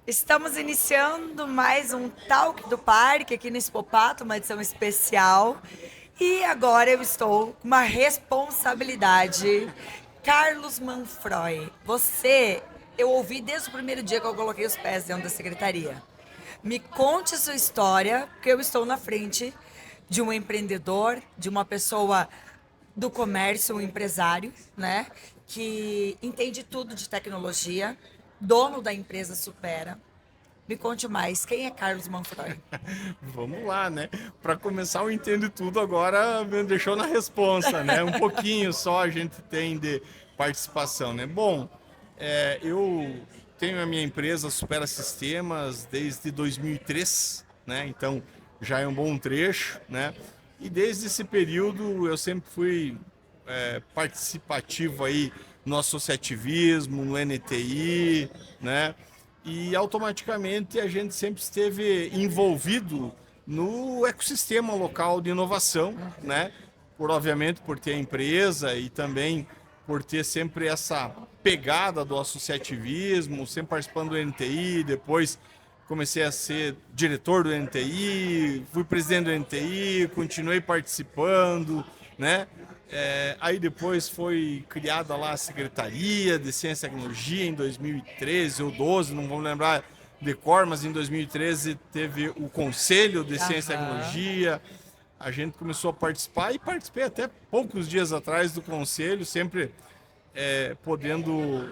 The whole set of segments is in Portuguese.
Estamos iniciando mais um Talk do Parque aqui no Expopato, uma edição especial. E agora eu estou com uma responsabilidade. Carlos Manfroy, eu ouvi desde o primeiro dia que eu coloquei os pés dentro da secretaria. Me conte sua história, porque eu estou na frente de um empreendedor, de uma pessoa do comércio, um empresário, né? Que entende tudo de tecnologia, dono da empresa Supera. Me conte mais, quem é Carlos Manfroy? Vamos lá, né? Para começar, eu entendo tudo, agora me deixou na responsa, né? Um pouquinho só a gente tem de participação, né? Bom, eu tenho a minha empresa Supera Sistemas desde 2003, né? Então já é um bom trecho, né? E desde esse período eu sempre fui participativo aí no associativismo, no NTI, né? E automaticamente a gente sempre esteve envolvido no ecossistema local de inovação, né? Obviamente por ter a empresa e também por ter sempre essa pegada do associativismo, sempre participando do NTI, depois comecei a ser diretor do NTI, fui presidente do NTI, continuei participando, né? Aí depois foi criada lá a Secretaria de Ciência e Tecnologia em 2013 ou 12, não vou lembrar de cor, mas em 2013 teve o Conselho de Ciência e Aham. Tecnologia. A gente começou a participar e participei até poucos dias atrás do Conselho, sempre podendo,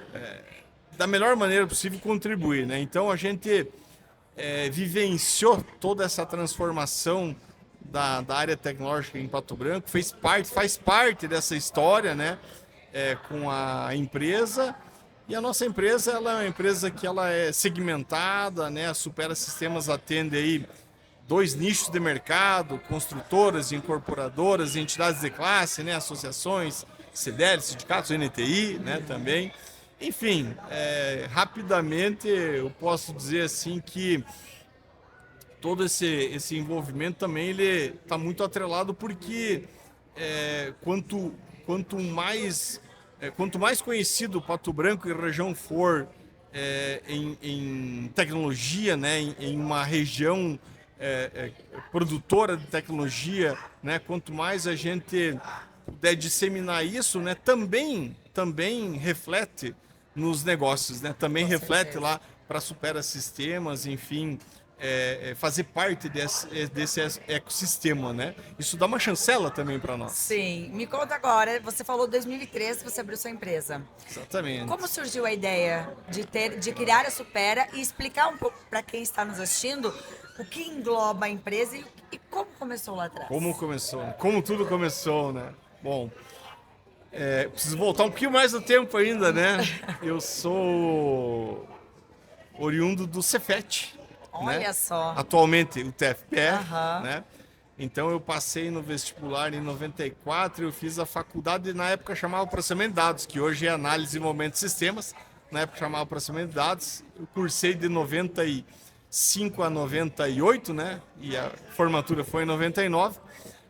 da melhor maneira possível, contribuir, né? Então a gente vivenciou toda essa transformação da área tecnológica em Pato Branco, faz parte dessa história, né? Com a empresa. E a nossa empresa ela é uma empresa que ela é segmentada, né? A Supera Sistemas atende aí dois nichos de mercado, construtoras, incorporadoras, entidades de classe, né? Associações, CDL, sindicatos, NTI, né? Também. Enfim, rapidamente eu posso dizer assim que todo esse envolvimento também ele está muito atrelado porque quanto mais conhecido Pato Branco e região for em tecnologia, né, em uma região produtora de tecnologia, né, quanto mais a gente puder disseminar isso, né, também reflete nos negócios, né, também Com reflete certeza. lá para Supera Sistemas, enfim, fazer parte desse ecossistema, né? Isso dá uma chancela também para nós. Sim, me conta agora, você falou 2013, você abriu sua empresa. Como Exatamente. surgiu a ideia de criar a Supera e explicar um pouco para quem está nos assistindo o que engloba a empresa e como começou lá Como atrás? começou, né? Como tudo começou, né? Bom, preciso voltar um pouquinho mais no tempo ainda, né? Eu sou oriundo do Cefet, né? Olha só. Atualmente o TFPR, Aham. né? Então eu passei no vestibular em 94, eu fiz a faculdade, na época chamava processamento de dados, que hoje é análise e desenvolvimento de sistemas, na época chamava processamento de dados. Eu cursei de 95 a 98, né? E a formatura foi em 99.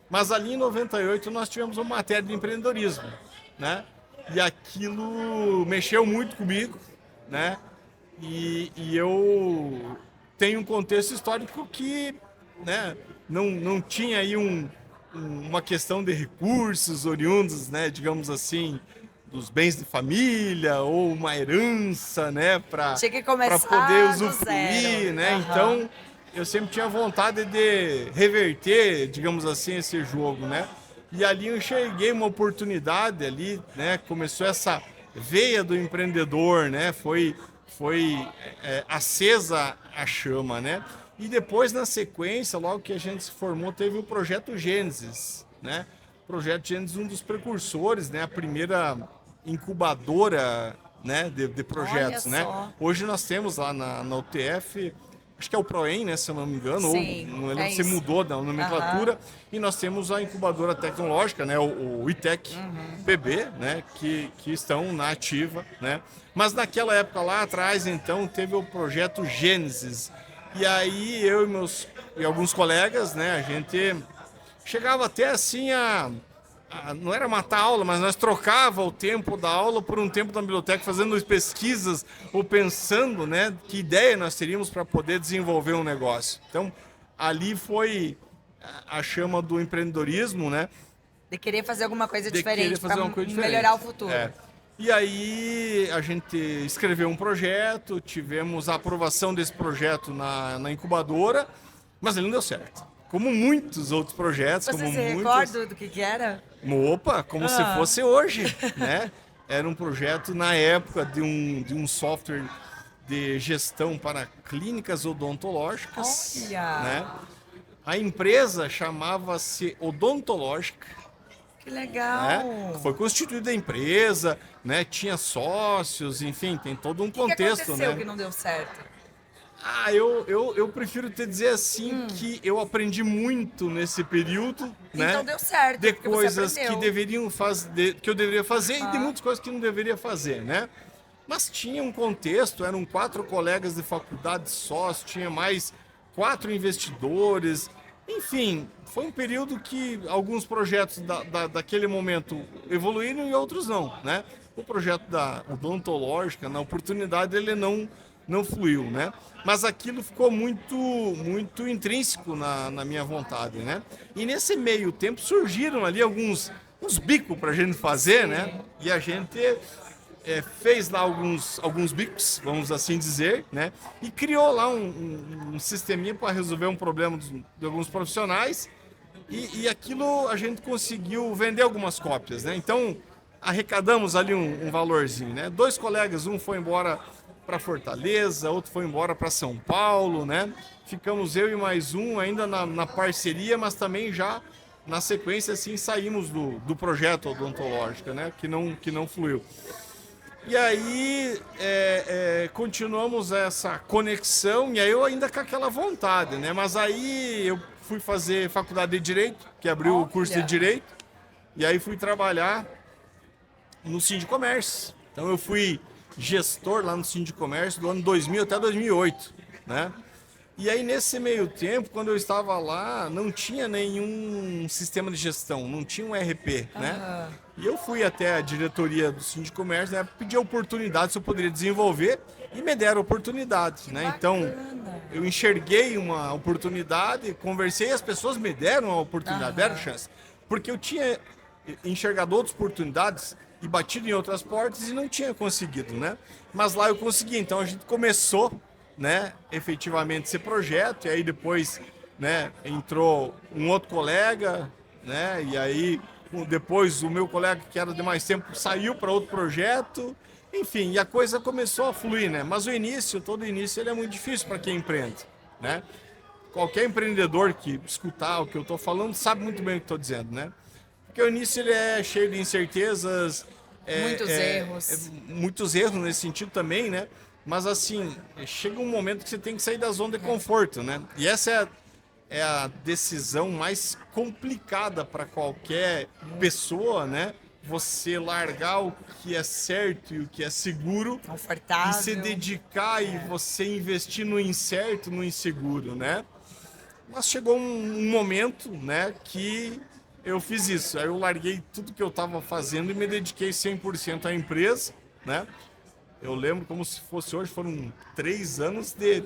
Mas ali em 98 nós tivemos uma matéria de empreendedorismo, né? E aquilo mexeu muito comigo, né? E eu tenho um contexto histórico que, né, não tinha aí uma questão de recursos oriundos, né, digamos assim, dos bens de família ou uma herança, né, Tinha que para poder começar do zero. usufruir, né? Aham. Então, eu sempre tinha vontade de reverter, digamos assim, esse jogo, né? E ali eu enxerguei uma oportunidade ali, né? Começou essa veia do empreendedor, né? Foi acesa a chama, né? E depois, na sequência, logo que a gente se formou, teve o Projeto Gênesis, né? O Projeto Gênesis, um dos precursores, né? A primeira incubadora, né? De Olha projetos, né? só. Hoje nós temos lá na UTF, acho que é o Proem, né? Se eu não me engano, ou Sim, não lembro é se isso. mudou da Aham. nomenclatura, e nós temos a incubadora tecnológica, né? O ITEC PB, né? Que estão na ativa, né? Mas naquela época lá atrás, então, teve o projeto Gênesis. E aí e alguns colegas, né? A gente chegava até assim não era matar a aula, mas nós trocava o tempo da aula por um tempo na biblioteca, fazendo pesquisas ou pensando, né, que ideia nós teríamos para poder desenvolver um negócio. Então, ali foi a chama do empreendedorismo, né? De querer fazer alguma coisa diferente Fazer para uma coisa diferente. melhorar o futuro. E aí a gente escreveu um projeto, tivemos a aprovação desse projeto na incubadora, mas ele não deu certo. Como muitos outros projetos. Você se recorda do que era? Opa, como se fosse hoje, né? Era um projeto na época de um software de gestão para clínicas odontológicas. Olha! Né? A empresa chamava-se Odontológica. Que legal! Né? Foi constituída a empresa, né? Tinha sócios, enfim, tem todo um contexto. O que aconteceu que não deu certo? Eu prefiro te dizer assim que eu aprendi muito nesse período, né? Então deu certo. De coisas que deveriam fazer, que eu deveria fazer e de muitas coisas que não deveria fazer, né? Mas tinha um contexto, eram 4 colegas de faculdade sócios, tinha mais 4 investidores, enfim, foi um período que alguns projetos daquele momento evoluíram e outros não, né? O projeto da odontológica, na oportunidade, ele não fluiu, né? Mas aquilo ficou muito intrínseco na minha vontade, né? E nesse meio tempo surgiram ali uns bicos para a gente fazer, né? E a gente fez lá alguns bicos, vamos assim dizer, né? E criou lá um sisteminha para resolver um problema de alguns profissionais e aquilo a gente conseguiu vender algumas cópias, né? Então arrecadamos ali um valorzinho, né? 2 colegas, um foi embora para Fortaleza, outro foi embora para São Paulo, né? Ficamos eu e mais um ainda na parceria, mas também já na sequência assim saímos do projeto odontológico, né? Que não fluiu. E aí continuamos essa conexão e aí eu ainda com aquela vontade, né? Mas aí eu fui fazer faculdade de Direito, que abriu o curso de Direito, e aí fui trabalhar no Sindicomércio. Então eu fui gestor lá no Sindicomércio do ano 2000 até 2008, né? E aí nesse meio tempo, quando eu estava lá, não tinha nenhum sistema de gestão, não tinha um ERP, né? E eu fui até a diretoria do Sindicomércio, né, pedir oportunidade se eu poderia desenvolver e me deram oportunidade, né? Então eu enxerguei uma oportunidade, conversei, as pessoas me deram a oportunidade, deram chance, porque eu tinha enxergado outras oportunidades e batido em outras portas e não tinha conseguido, né? Mas lá eu consegui, então a gente começou, né, efetivamente esse projeto, e aí depois, né, entrou um outro colega, né, e aí depois o meu colega que era de mais tempo saiu para outro projeto, enfim, e a coisa começou a fluir, né? Mas todo início ele é muito difícil para quem empreende, né? Qualquer empreendedor que escutar o que eu estou falando sabe muito bem o que estou dizendo, né? Porque o início ele é cheio de incertezas, muitos erros nesse sentido também, né? Mas assim, chega um momento que você tem que sair da zona de conforto, né? E essa é a decisão mais complicada para qualquer pessoa, né? Você largar o que é certo e o que é seguro, confortável, e se dedicar e você investir no incerto, no inseguro, né? Mas chegou um momento, né, que eu fiz isso. Aí eu larguei tudo que eu estava fazendo e me dediquei 100% à empresa, né? Eu lembro como se fosse hoje, foram 3 anos de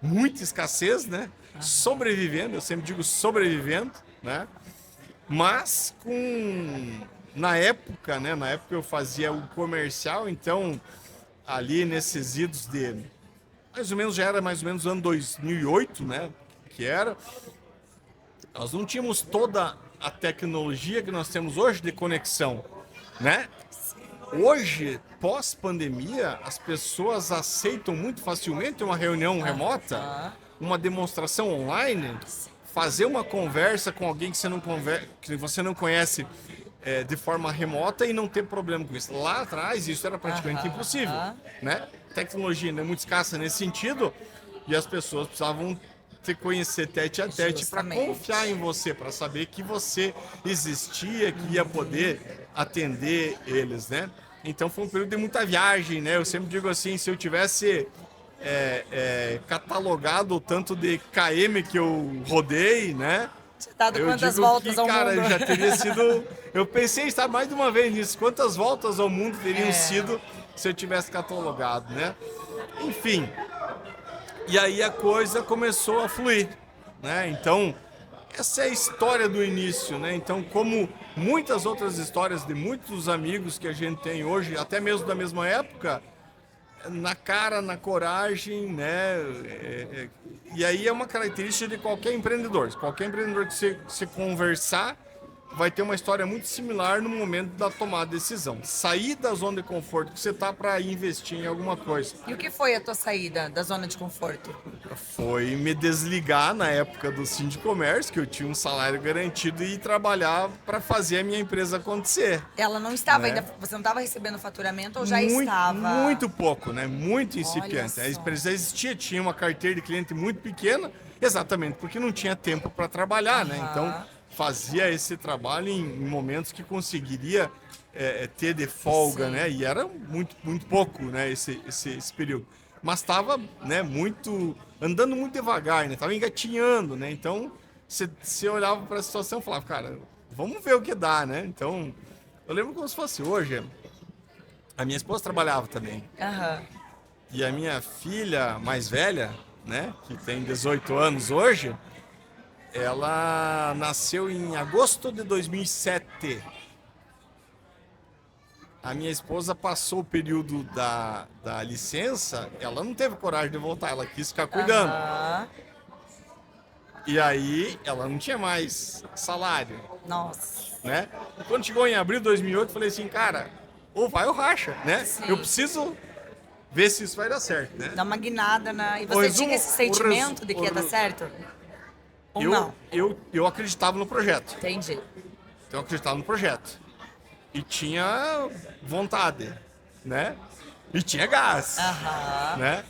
muita escassez, né? Sobrevivendo, eu sempre digo sobrevivendo, né? Mas na época, né? Na época eu fazia o comercial, então ali nesses idos de mais ou menos, já era mais ou menos ano 2008, né? Que era. Nós não tínhamos toda a tecnologia que nós temos hoje de conexão, né? Hoje, pós-pandemia, as pessoas aceitam muito facilmente uma reunião remota, uma demonstração online, fazer uma conversa com alguém que você não conhece de forma remota e não ter problema com isso. Lá atrás, isso era praticamente impossível, né? Tecnologia ainda é muito escassa nesse sentido e as pessoas precisavam te conhecer tete a tete para confiar em você, para saber que você existia, que ia poder atender eles, né? Então foi um período de muita viagem, né? Eu sempre digo assim, se eu tivesse catalogado o tanto de KM que eu rodei, né? Tinha dado Eu quantas digo voltas que, ao cara, mundo? já teria sido... Eu pensei em estar mais de uma vez nisso. Quantas voltas ao mundo teriam sido se eu tivesse catalogado, né? Enfim. E aí a coisa começou a fluir, né? Então, essa é a história do início, né? Então, como muitas outras histórias de muitos amigos que a gente tem hoje, até mesmo da mesma época, na cara, na coragem, né? E aí é uma característica de qualquer empreendedor. Qualquer empreendedor que você conversar vai ter uma história muito similar no momento da tomada de decisão. Sair da zona de conforto que você tá para investir em alguma coisa. E o que foi a tua saída da zona de conforto? Foi me desligar na época do Sindicomércio, que eu tinha um salário garantido e ir trabalhar para fazer a minha empresa acontecer. Ela não estava Né? ainda, você não estava recebendo faturamento ou já muito, estava? muito pouco, né? Muito incipiente. Olha A só. empresa existia, tinha uma carteira de cliente muito pequena, exatamente porque não tinha tempo para trabalhar, né? Então fazia esse trabalho em momentos que conseguiria ter de folga, Sim. né? E era muito, muito pouco, né? Esse período. Mas estava, né? Andando muito devagar, né? Tava engatinhando, né? Então você olhava para a situação e falava, cara, vamos ver o que dá, né? Então eu lembro como se fosse hoje. A minha esposa trabalhava também. Aham. E a minha filha mais velha, né, que tem 18 anos hoje, ela nasceu em agosto de 2007. A minha esposa passou o período da licença, ela não teve coragem de voltar, ela quis ficar cuidando. Aham. E aí ela não tinha mais salário, Nossa. né? Quando chegou em abril de 2008, eu falei assim, cara, ou vai ou racha, né? Sim. Eu preciso ver se isso vai dar certo, né? Dá uma guinada na. E O você resumo- tinha esse o sentimento resu- de que o ia dar re- certo? Ou não? Eu acreditava no projeto. Entendi. Então eu acreditava no projeto. E tinha vontade, né? E tinha gás, Aham. né?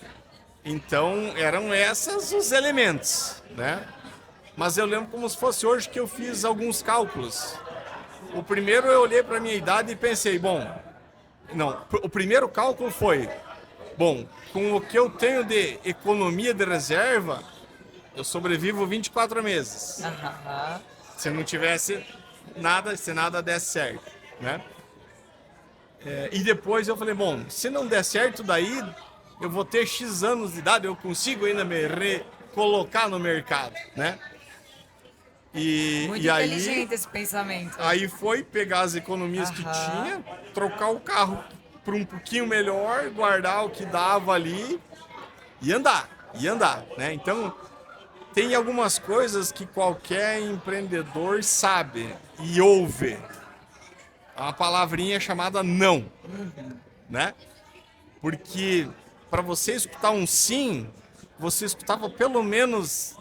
Então eram esses os elementos, né? Mas eu lembro como se fosse hoje que eu fiz alguns cálculos. O primeiro eu olhei para minha idade e pensei, bom, não, o primeiro cálculo foi, bom, com o que eu tenho de economia de reserva, eu sobrevivo 24 meses. Aham. Se não tivesse nada, se nada desse certo, né? E depois eu falei, bom, se não der certo daí, eu vou ter X anos de idade, eu consigo ainda me recolocar no mercado, né? Muito E aí, inteligente esse pensamento. aí foi pegar as economias que Aham. tinha, trocar o carro para um pouquinho melhor, guardar o que dava ali e andar, né? Então, tem algumas coisas que qualquer empreendedor sabe e ouve. Uma palavrinha chamada não, né? Porque para você escutar um sim, você escutava pelo menos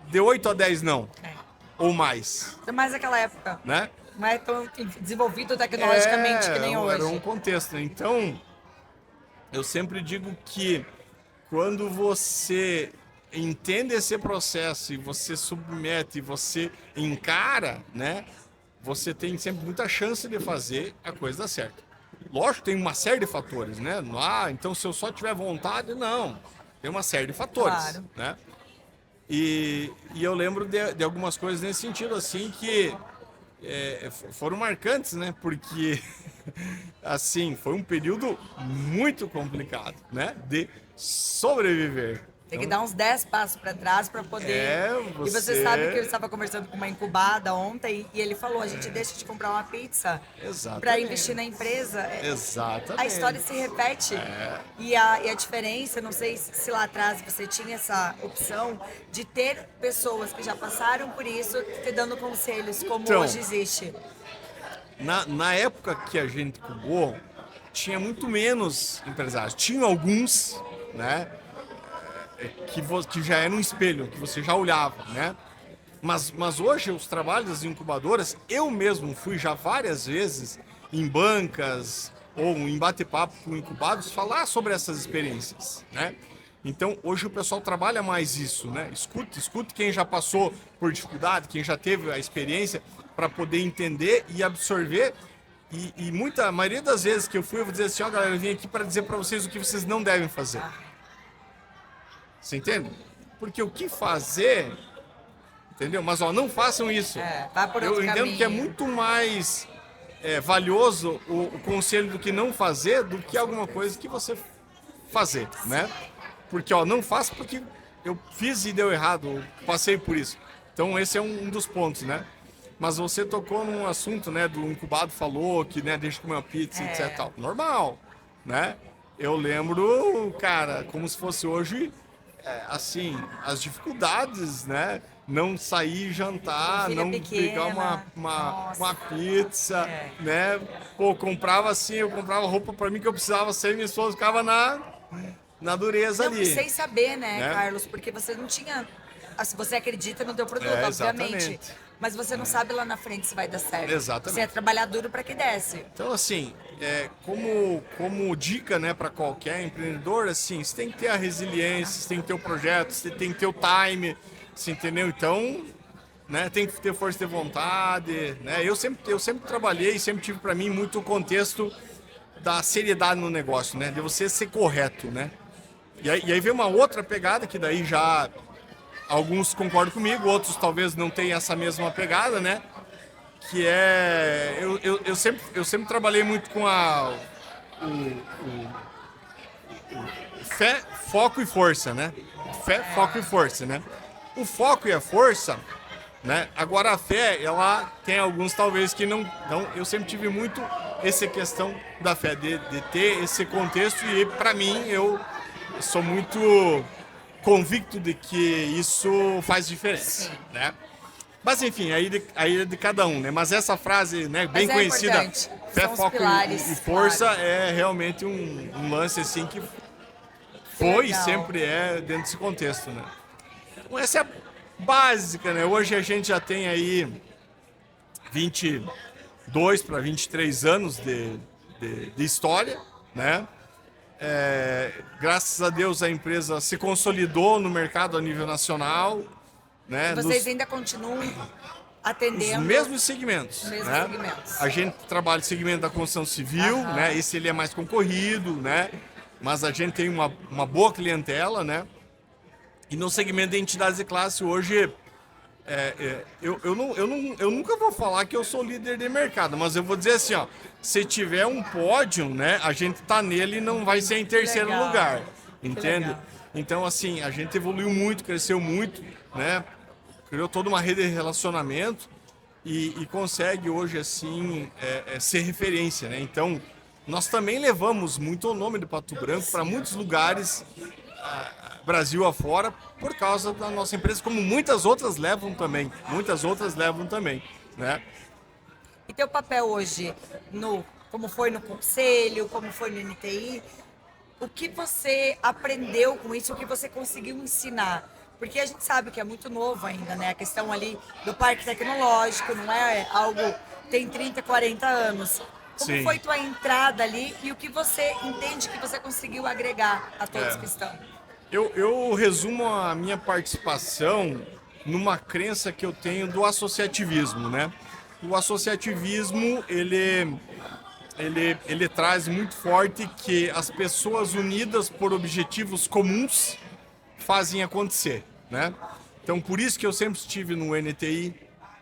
de 8 a 10 não, É. ou mais, Ainda mais naquela época. né? Não é tão desenvolvido tecnologicamente que nem hoje. Era um contexto. Então, eu sempre digo que quando você entende esse processo e você submete, você encara, né? Você tem sempre muita chance de fazer a coisa dar certo. Lógico, tem uma série de fatores, né? Então se eu só tiver vontade, não. Tem uma série de fatores, Claro. né? E eu lembro de algumas coisas nesse sentido, assim, que foram marcantes, né? Porque, assim, foi um período muito complicado, né? De sobreviver. Tem que dar uns 10 passos para trás para poder. E você sabe que eu estava conversando com uma incubada ontem e ele falou: a gente deixa de comprar uma pizza Exatamente. para investir na empresa. Exatamente. A história se repete. E a diferença, não sei se lá atrás você tinha essa opção de ter pessoas que já passaram por isso te dando conselhos, como Então, hoje existe. Na época que a gente incubou, tinha muito menos empresários. Tinha alguns, né? Que já era um espelho, que você já olhava, né? Mas hoje os trabalhos das incubadoras, eu mesmo fui já várias vezes em bancas ou em bate-papo com incubados falar sobre essas experiências, né? Então hoje o pessoal trabalha mais isso, né? Escute quem já passou por dificuldade, quem já teve a experiência para poder entender e absorver. E a maioria das vezes que eu fui, eu vou dizer assim, ó, galera, eu vim aqui para dizer para vocês o que vocês não devem fazer. Você entende? Porque o que fazer entendeu? Mas, ó, não façam isso. Vai por Eu outro entendo caminho. que é muito mais valioso o conselho do que não fazer do que alguma coisa que você fazer, né? Porque, ó, não faça porque eu fiz e deu errado, eu passei por isso. Então, esse é um dos pontos, né? Mas você tocou num assunto, né, do incubado falou que, né, deixa eu comer uma pizza, etc. Tal. Normal, né? Eu lembro, cara, como se fosse hoje, assim, as dificuldades, né? Não sair jantar, Filha não pequena. pegar uma Nossa. pizza, né? Pô, comprava assim, eu comprava roupa pra mim que eu precisava sair, minha esposa ficava na dureza Não, ali. sem saber, né, Né? Carlos? Porque você não tinha. Assim, você acredita no teu produto, obviamente. Exatamente. Mas você não sabe lá na frente se vai dar certo. Exatamente. Você é trabalhar duro para que desce. Então, assim, como dica, né, para qualquer empreendedor, assim, você tem que ter a resiliência, você tem que ter o projeto, você tem que ter o time, você entendeu? Então, né, tem que ter força de vontade, né? Eu sempre trabalhei, sempre tive para mim muito o contexto da seriedade no negócio, né, de você ser correto, né? E aí vem uma outra pegada que daí já alguns concordam comigo, outros talvez não tenham essa mesma pegada, né? Que é... Eu sempre trabalhei muito com fé, foco e força, né? Fé, foco e força, né? O foco e a força, né? Agora a fé, ela tem alguns talvez que não... Então, eu sempre tive muito essa questão da fé, de ter esse contexto e para mim, eu sou muito convicto de que isso faz diferença, né? Mas enfim, aí é de cada um, né? Mas essa frase, né, bem conhecida, importante. fé, São os foco pilares, e força, claro. é realmente um lance assim que foi e Legal. sempre é dentro desse contexto, né? Então essa é a básica, né? Hoje a gente já tem aí 22 para 23 anos de história, né? Graças a Deus a empresa se consolidou no mercado a nível nacional, né? E vocês ainda continuam Os atendendo mesmos segmentos, os mesmos né? segmentos. A gente trabalha no segmento da construção civil, né? Esse ele é mais concorrido, né? Mas a gente tem uma boa clientela, né? E no segmento de entidades de classe hoje, eu nunca vou falar que eu sou líder de mercado, mas eu vou dizer assim, ó, se tiver um pódio, né? A gente tá nele e não vai ser em terceiro legal. lugar, Que entende? legal. Então assim, a gente evoluiu muito, cresceu muito, né? Criou toda uma rede de relacionamento e consegue hoje assim ser referência, né? Então nós também levamos muito o nome do Pato Branco para muitos lugares Brasil afora por causa da nossa empresa, como muitas outras levam também, né? E teu papel hoje, como foi no conselho, como foi no NTI, o que você aprendeu com isso, o que você conseguiu ensinar? Porque a gente sabe que é muito novo ainda, né? A questão ali do parque tecnológico, não é algo tem 30, 40 anos. Como Sim. foi tua entrada ali e o que você entende que você conseguiu agregar a todos que estão? Eu resumo a minha participação numa crença que eu tenho do associativismo, né? O associativismo, ele traz muito forte que as pessoas unidas por objetivos comuns fazem acontecer, né? Então, por isso que eu sempre estive no NTI,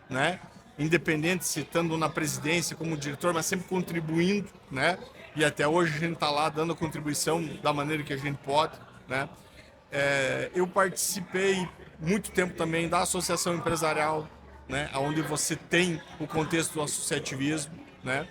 né? Independente se estando na presidência como diretor, mas sempre contribuindo, né? E até hoje a gente está lá dando a contribuição da maneira que a gente pode, né? Eu participei muito tempo também da associação empresarial, né? Onde você tem o contexto do associativismo, né?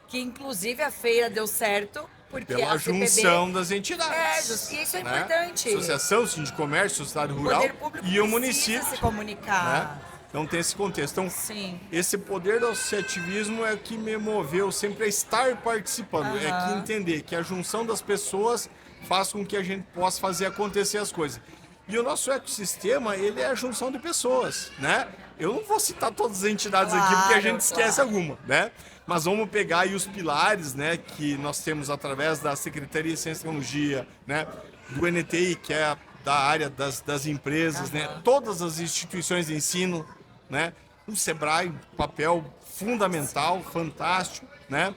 Que inclusive a feira deu certo, porque Pela a CPB junção das entidades. e isso é né? importante. Associação, Sindicomércio, Sociedade O Rural poder público e o precisa município. se comunicar. Né? Então tem esse contexto. Então, Sim. esse poder do associativismo é o que me moveu sempre a estar participando. É que entender que a junção das pessoas faz com que a gente possa fazer acontecer as coisas. E o nosso ecossistema, ele é a junção de pessoas, né? Eu não vou citar todas as entidades aqui, porque a gente esquece alguma, né? Mas vamos pegar aí os pilares, né, que nós temos através da Secretaria de Ciência e Tecnologia, né, do NTI, que é da área das empresas, né, todas as instituições de ensino, né, o Sebrae, papel fundamental, fantástico, né,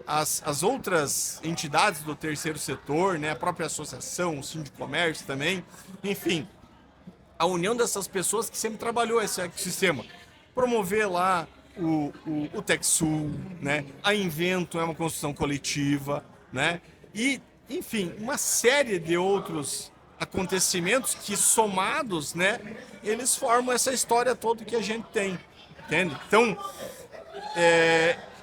as outras entidades do terceiro setor, né, a própria associação, o Sindicomércio também, enfim. a união dessas pessoas que sempre trabalhou esse ecossistema. Promover lá o TechSul, né? A Invento é uma construção coletiva, né? E, enfim, uma série de outros acontecimentos que, somados, né, eles formam essa história toda que a gente tem, entende? Então,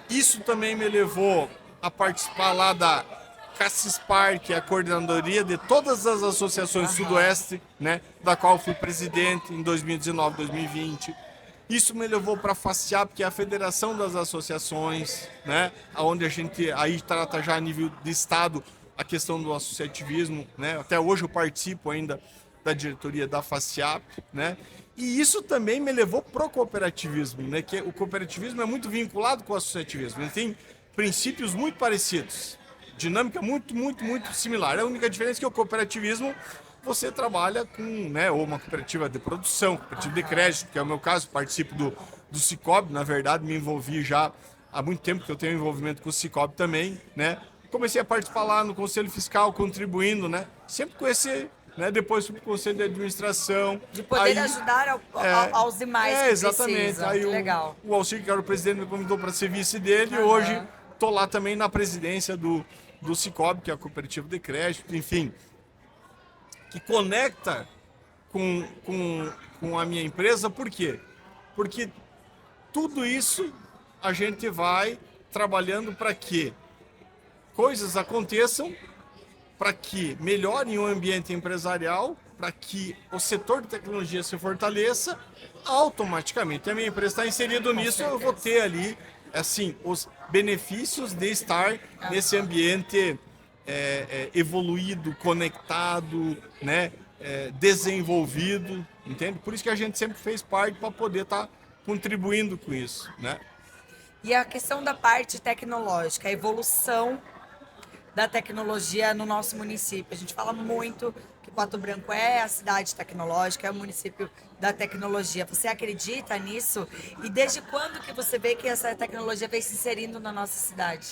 isso também me levou a participar lá da CACISPAR, que é a coordenadoria de todas as associações Sudoeste, né, da qual fui presidente em 2019, 2020. Isso me levou para a FACIAP, que é a Federação das Associações, né, onde a gente aí trata já a nível de estado a questão do associativismo, né? Até hoje eu participo ainda da diretoria da FACIAP, né? E isso também me levou pro cooperativismo, né? Que o cooperativismo é muito vinculado com o associativismo. Ele tem princípios muito parecidos, dinâmica muito similar. A única diferença é que o cooperativismo você trabalha com, né, ou uma cooperativa de produção, cooperativa de crédito, que é o meu caso, participo do Cicobi, na verdade me envolvi já há muito tempo que eu tenho envolvimento com o Cicobi também, né? Comecei a participar lá no Conselho Fiscal, contribuindo, né? Sempre com esse, né? Depois fui para o Conselho de Administração. De poder ajudar aos demais que exatamente. Precisam. Aí legal. O Alcir, que era o presidente, me convidou para ser vice dele e hoje estou lá também na presidência do Cicobi, que é a cooperativa de crédito, enfim, que conecta com a minha empresa. Por quê? Porque tudo isso a gente vai trabalhando para que coisas aconteçam, para que melhore o ambiente empresarial, para que o setor de tecnologia se fortaleça, automaticamente a minha empresa está inserida nisso, eu vou ter ali, assim, os benefícios de estar nesse ambiente evoluído, conectado, né, desenvolvido, entende? Por isso que a gente sempre fez parte para poder estar contribuindo com isso, né? E a questão da parte tecnológica, a evolução da tecnologia no nosso município. A gente fala muito que Pato Branco é a cidade tecnológica, é o município da tecnologia. Você acredita nisso? E desde quando que você vê que essa tecnologia vem se inserindo na nossa cidade?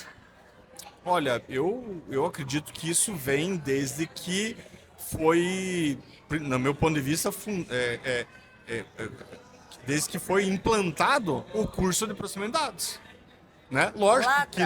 Olha, eu acredito que isso vem desde que foi, no meu ponto de vista, desde que foi implantado o curso de processamento de dados, né? Lógico que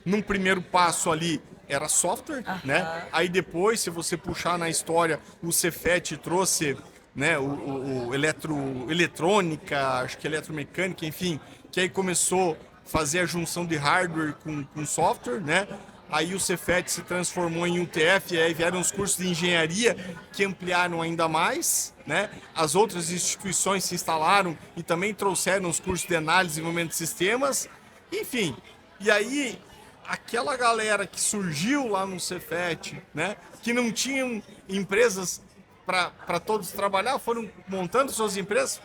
num primeiro passo ali era software, né? Aí depois, se você puxar na história, o Cefet trouxe, né, o eletrônica, acho que eletromecânica, enfim, que aí começou a fazer a junção de hardware com software, né? Aí o Cefet se transformou em UTF, e aí vieram os cursos de engenharia que ampliaram ainda mais, né? As outras instituições se instalaram e também trouxeram os cursos de análise e desenvolvimento de sistemas, enfim. E aí aquela galera que surgiu lá no Cefet, né, que não tinham empresas para todos trabalhar, foram montando suas empresas.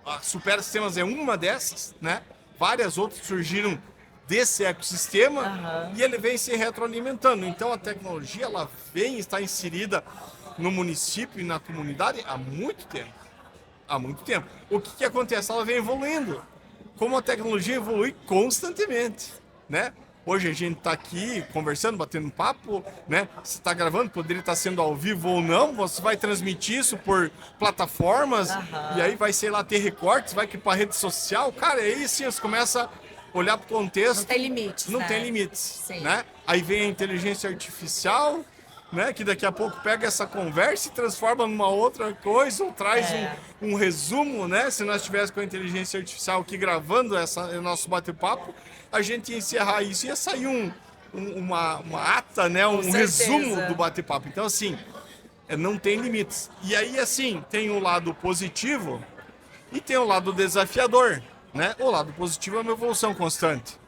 A Super Sistemas é uma dessas, né? Várias outras surgiram desse ecossistema e ele vem se retroalimentando. Então a tecnologia ela vem estar inserida no município e na comunidade há muito tempo. Há muito tempo. O que acontece? Ela vem evoluindo. Como a tecnologia evolui constantemente, né? Hoje a gente está aqui conversando, batendo um papo, né? Você está gravando, poderia estar sendo ao vivo ou não. Você vai transmitir isso por plataformas e aí vai, sei lá, ter recortes, vai para rede social. Cara, aí sim você começa a olhar para o contexto. Não tem limites, Não né? tem limites, Sim. né? Aí vem a inteligência artificial, né? Que daqui a pouco pega essa conversa e transforma numa outra coisa ou traz um resumo, né? Se nós tivéssemos com a inteligência artificial aqui gravando o nosso bate-papo, a gente ia encerrar isso, ia sair uma ata, né? Um resumo do bate-papo. Então, assim, não tem limites. E aí, assim, tem o lado positivo e tem o lado desafiador, né? O lado positivo é uma evolução constante,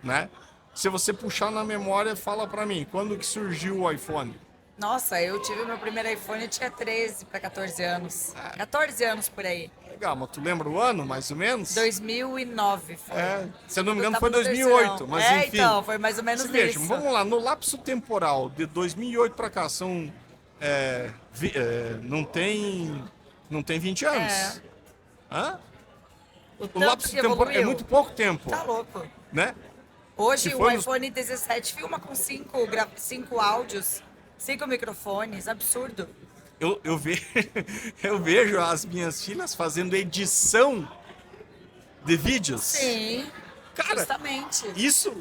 né? Se você puxar na memória, fala pra mim, quando que surgiu o iPhone? Nossa, eu tive meu primeiro iPhone, eu tinha 13 para 14 anos. 14 anos por aí. Legal, mas tu lembra o ano, mais ou menos? 2009 foi. Se eu não me engano foi 2008, mas enfim. Então, foi mais ou menos isso. Veja, vamos lá, no lapso temporal de 2008 pra cá, são... não tem 20 anos. O lapso temporal é muito pouco tempo. Tá louco. Né? Hoje o iPhone 17 filma com 5 áudios, 5 microfones, absurdo. ve... eu vejo as minhas filhas fazendo edição de vídeos. Sim, Cara, justamente. Isso,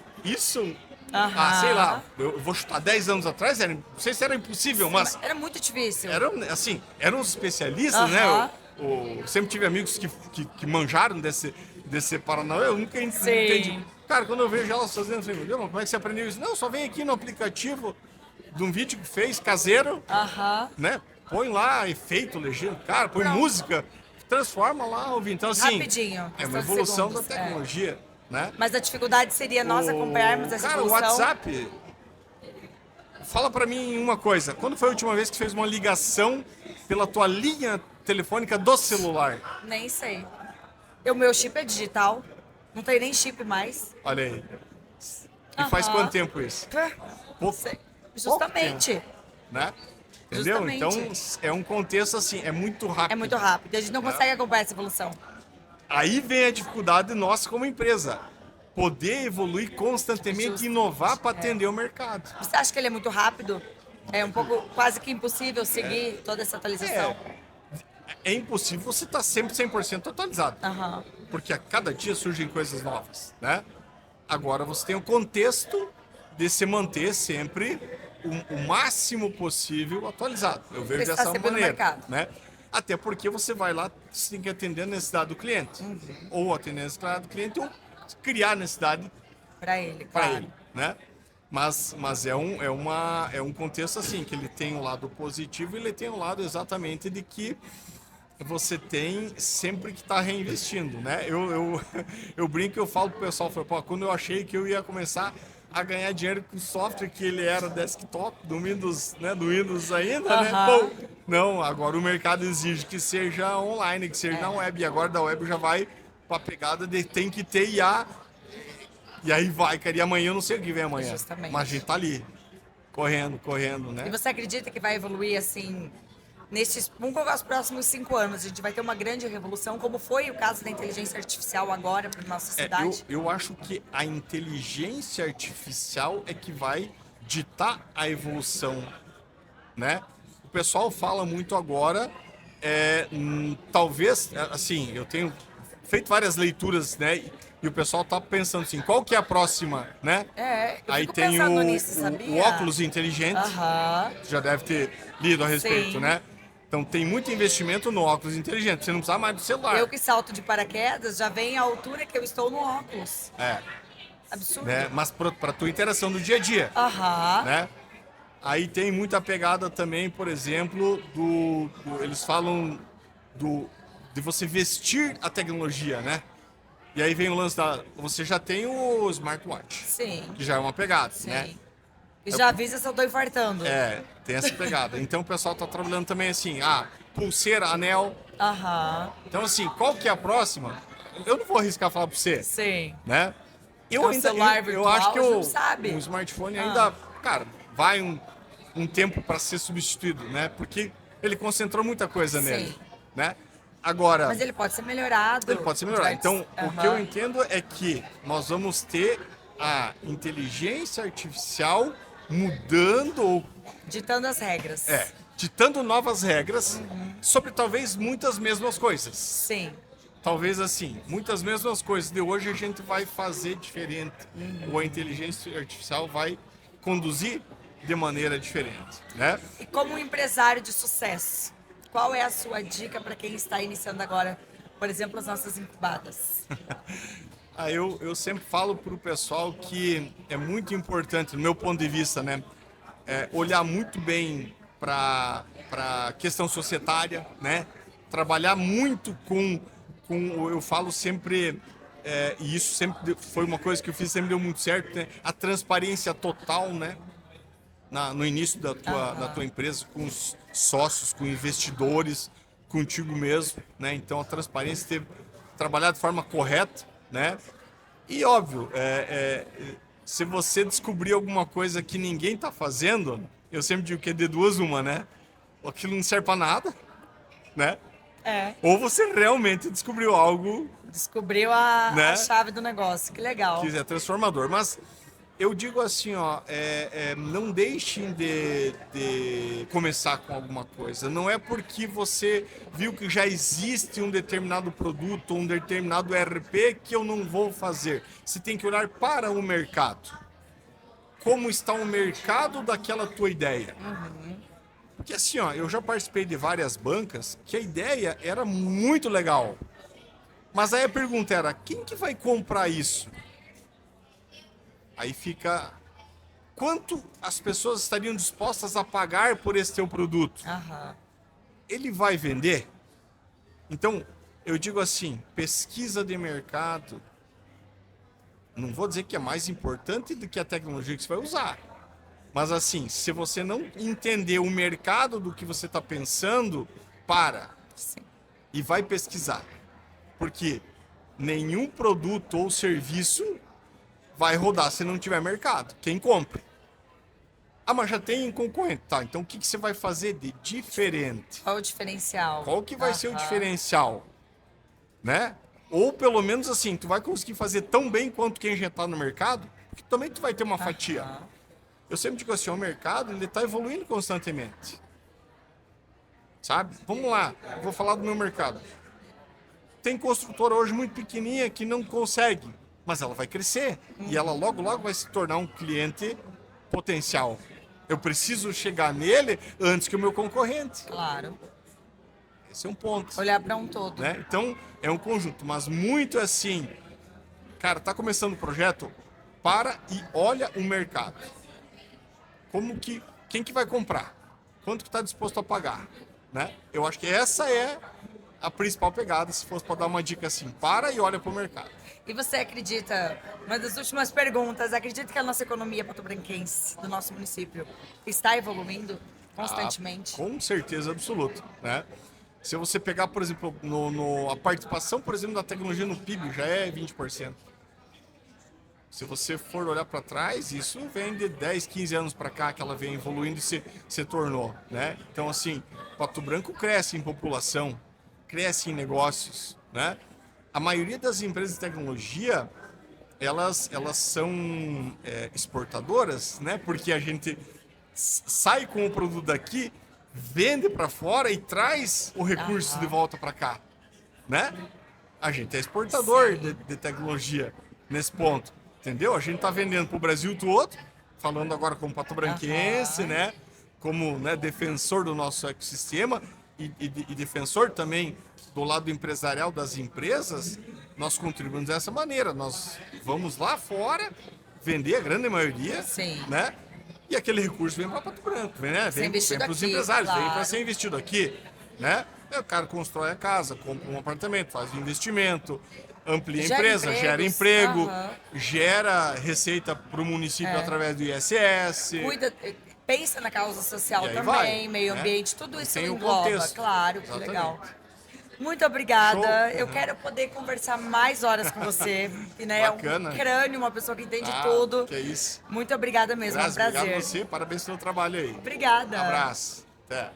Aham. sei lá, eu vou chutar 10 anos atrás, não sei se era impossível, mas Era muito difícil. eram os especialistas, né? Aham. Eu sempre tive amigos que manjaram desse Paranauê, eu nunca Sim. entendi. Cara, quando eu vejo elas fazendo, eu falei, meu Deus, como é que você aprendeu isso? Não, só vem aqui no aplicativo de um vídeo que fez, caseiro, Aham. né? Põe lá efeito, legenda, cara, põe Pronto. música, transforma lá, ouve. Então, assim, Rapidinho, é uma questão de evolução da segundos, tecnologia, né? Mas a dificuldade seria nós acompanharmos essa Cara, o evolução. WhatsApp. Fala pra mim uma coisa. Quando foi a última vez que fez uma ligação pela tua linha telefônica do celular? Nem sei. O meu chip é digital. Não tem nem chip mais. Olha aí. E faz Aham. quanto tempo isso? Pouco, Sei. Justamente. tempo, né? Entendeu? Justamente. Então é um contexto assim, é muito rápido. É muito rápido. A gente não consegue acompanhar essa evolução. Aí vem a dificuldade nossa como empresa. Poder evoluir constantemente Justo. e inovar para atender o mercado. Você acha que ele é muito rápido? É um pouco quase que impossível seguir toda essa atualização. É impossível você estar sempre 100% atualizado. Aham. Porque a cada dia surgem coisas novas, né? Agora você tem o contexto de se manter sempre o máximo possível atualizado. Eu vejo Prestar dessa sempre no maneira, mercado. né? Até porque você vai lá, você tem que atender a necessidade do cliente. Ou atender a necessidade do cliente, ou criar a necessidade Pra ele, para claro. ele, né? Mas é um contexto assim, que ele tem um lado positivo e ele tem um lado exatamente de que você tem sempre que estar reinvestindo, né? Eu brinco, eu falo pro pessoal, pô, quando eu achei que eu ia começar a ganhar dinheiro com o software que ele era desktop, do Windows, né? Do Windows ainda, né? Aham. Pô, não, agora o mercado exige que seja online, que seja na web, e agora da web já vai pra pegada de tem que ter IA, e aí vai, cara, e amanhã eu não sei o que vem amanhã, Justamente. mas a gente tá ali, correndo, né? E você acredita que vai evoluir assim, vamos colocar os próximos 5 anos, a gente vai ter uma grande revolução, como foi o caso da inteligência artificial agora para nossa cidade? Eu acho que a inteligência artificial é que vai ditar a evolução, né? O pessoal fala muito agora, talvez, assim, eu tenho feito várias leituras, né? E o pessoal tá pensando assim, qual que é a próxima, né? Eu Aí fico tem pensando nisso, o sabia? óculos inteligente, Aham. já deve ter lido a respeito, Sim. né? Então tem muito investimento no óculos inteligente, você não precisa mais do celular. Eu que salto de paraquedas, já vem a altura que eu estou no óculos. Absurdo. Né? Mas para tua interação do dia a dia, Aham. né? Aí tem muita pegada também, por exemplo, eles falam de você vestir a tecnologia, né? E aí vem o lance você já tem o smartwatch, Sim. que já é uma pegada, Sim. né? E já avisa se eu tô infartando. Tem essa pegada. Então o pessoal tá trabalhando também assim, pulseira, anel. Aham. Então assim, qual que é a próxima? Eu não vou arriscar falar pra você, Sim. né? O celular eu virtual, acho que a gente não sabe. o smartphone ainda, cara, vai um tempo para ser substituído, né? Porque ele concentrou muita coisa Sim. nele, né? Agora, Mas ele pode ser melhorado. ele pode ser melhorado. Então, o que Aham. eu entendo é que nós vamos ter a inteligência artificial mudando ou Ditando as regras. ditando novas regras sobre talvez muitas mesmas coisas. Sim. Talvez assim, muitas mesmas coisas de hoje a gente vai fazer diferente. Ou a inteligência artificial vai conduzir de maneira diferente, né? E como um empresário de sucesso, qual é a sua dica para quem está iniciando agora, por exemplo, as nossas incubadas? Eu sempre falo para o pessoal que é muito importante, do meu ponto de vista, né? Olhar muito bem para a questão societária, né? Trabalhar muito eu falo sempre, e isso sempre foi uma coisa que eu fiz, sempre deu muito certo, né? A transparência total, né? No início da tua empresa, com os sócios, com investidores, contigo mesmo, né? Então a transparência, ter trabalhar de forma correta, né? E óbvio, se você descobrir alguma coisa que ninguém está fazendo, eu sempre digo que é de duas uma, né? Aquilo não serve para nada, né? Ou você realmente descobriu algo, Descobriu a né? chave do negócio, que legal. que é transformador. Mas Eu digo assim, ó, não deixem de começar com alguma coisa. Não é porque você viu que já existe um determinado produto, um determinado ERP que eu não vou fazer. Você tem que olhar para o mercado. Como está o mercado daquela tua ideia? Porque assim, ó, eu já participei de várias bancas que a ideia era muito legal. Mas aí a pergunta era, quem que vai comprar isso? Aí fica, quanto as pessoas estariam dispostas a pagar por esse teu produto? Aham. Ele vai vender? Então, eu digo assim, pesquisa de mercado, não vou dizer que é mais importante do que a tecnologia que você vai usar. Mas assim, se você não entender o mercado do que você está pensando, para Sim. e vai pesquisar. Porque nenhum produto ou serviço vai rodar se não tiver mercado. Quem compre. Ah, mas já tem concorrente. Tá, então o que você vai fazer de diferente? Qual o diferencial? Qual que vai ser o Aham. diferencial? Né? Ou pelo menos assim, tu vai conseguir fazer tão bem quanto quem já está no mercado, porque também tu vai ter uma fatia. Aham. Eu sempre digo assim, o mercado ele está evoluindo constantemente. Sabe? Vamos lá, eu vou falar do meu mercado. Tem construtora hoje muito pequenininha que não consegue, mas ela vai crescer e ela logo logo vai se tornar um cliente potencial. Eu preciso chegar nele antes que o meu concorrente. Claro. Esse é um ponto, Olhar para um todo. né? Então é um conjunto, mas muito assim, cara, tá começando o projeto, para e olha o mercado. Quem que vai comprar? Quanto que está disposto a pagar, né? Eu acho que essa é a principal pegada, se fosse para dar uma dica assim, para e olha para o mercado. E você acredita, uma das últimas perguntas, acredita que a nossa economia patobranquense, do nosso município, está evoluindo constantemente? Com certeza absoluta, né? Se você pegar, por exemplo, a participação, por exemplo, da tecnologia no PIB já é 20%. Se você for olhar para trás, isso vem de 10, 15 anos para cá que ela vem evoluindo e se tornou, né? Então, assim, Pato Branco cresce em população, cresce em negócios, né? A maioria das empresas de tecnologia, elas são exportadoras, né? Porque a gente sai com o produto daqui, vende para fora e traz o recurso de volta para cá, né? A gente é exportador de tecnologia nesse ponto, entendeu? A gente está vendendo para o Brasil todo, falando agora como patobranquense, né? Como, né, defensor do nosso ecossistema e defensor também do lado empresarial das empresas, nós contribuímos dessa maneira. Nós vamos lá fora vender a grande maioria, Sim. né? E aquele recurso vem para Pato Branco, né? Vem para os aqui, empresários, vem para claro. ser investido aqui, né? Aí o cara constrói a casa, compra um apartamento, faz um investimento, amplia a Gera empresa, empregos. gera emprego, Aham. gera receita para o município através do ISS. Cuida, pensa na causa social E aí também, vai, meio né? ambiente, tudo isso Tem o engloba, contexto. claro, que Exatamente. legal. Muito obrigada. Show. Eu quero poder conversar mais horas com você. Que, né, é Bacana. um crânio, uma pessoa que entende Ah, tudo. que é isso. Muito obrigada mesmo, é um Graças, obrigado prazer. a você, parabéns pelo trabalho aí. Obrigada. Abraço. Até.